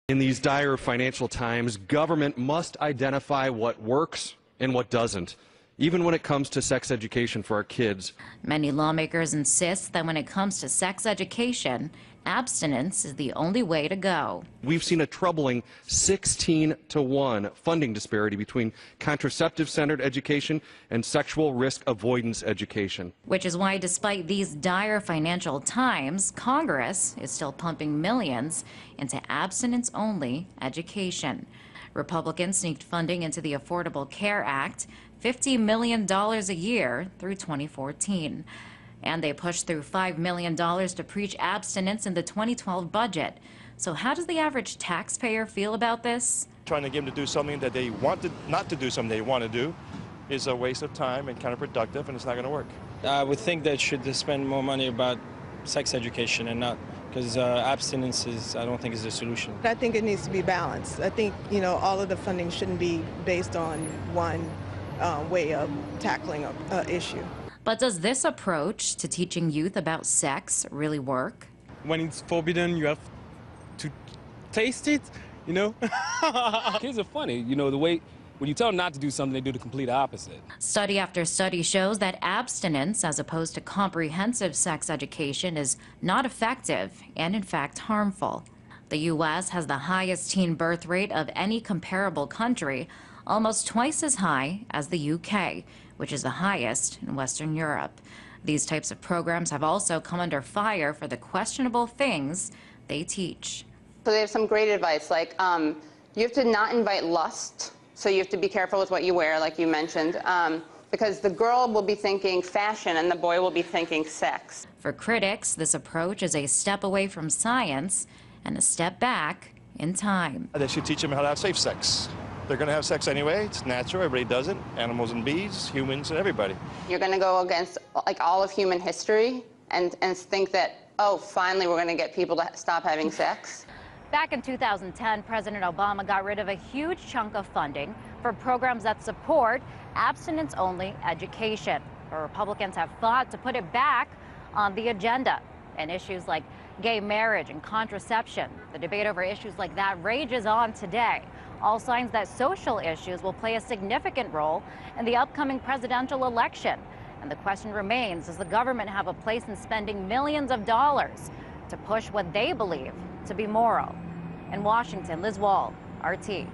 In these dire financial times, government must identify what works and what doesn't, even when it comes to sex education for our kids. Many lawmakers insist that when it comes to sex education, abstinence is the only way to go. We've seen a troubling 16-to-1 funding disparity between contraceptive-centered education and sexual risk avoidance education. Which is why, despite these dire financial times, Congress is still pumping millions into abstinence-only education. Republicans sneaked funding into the Affordable Care Act, $50 million a year through 2014. And they pushed through $5 million to preach abstinence in the 2012 budget. So how does the average taxpayer feel about this? Trying to get them to do something that they want not to do something they want to do is a waste of time and counterproductive, and it's not going to work. I would think they should spend more money about sex education and not, because abstinence I don't think is the solution. I think it needs to be balanced. I think, all of the funding shouldn't be based on one way of tackling an issue. But does this approach to teaching youth about sex really work? When it's forbidden, you have to taste it, Kids are funny, the way when you tell them not to do something, they do the complete opposite. Study after study shows that abstinence, as opposed to comprehensive sex education, is not effective and, in fact, harmful. The U.S. has the highest teen birth rate of any comparable country, almost twice as high as the UK, which is the highest in Western Europe. These types of programs have also come under fire for the questionable things they teach. So they have some great advice, like you have to not invite lust, so you have to be careful with what you wear, like you mentioned, because the girl will be thinking fashion and the boy will be thinking sex. For critics, this approach is a step away from science and a step back in time. They should teach them how to have safe sex. They're going to have sex anyway. It's natural. Everybody does it. Animals and bees, humans and everybody. You're going to go against all of human history and think that, oh, finally we're going to get people to stop having sex. Back in 2010, President Obama got rid of a huge chunk of funding for programs that support abstinence-only education. But Republicans have fought to put it back on the agenda. And issues like gay marriage and contraception, the debate over issues like that rages on today. All signs that social issues will play a significant role in the upcoming presidential election. And the question remains, does the government have a place in spending millions of dollars to push what they believe to be moral? In Washington, Liz Wall, RT.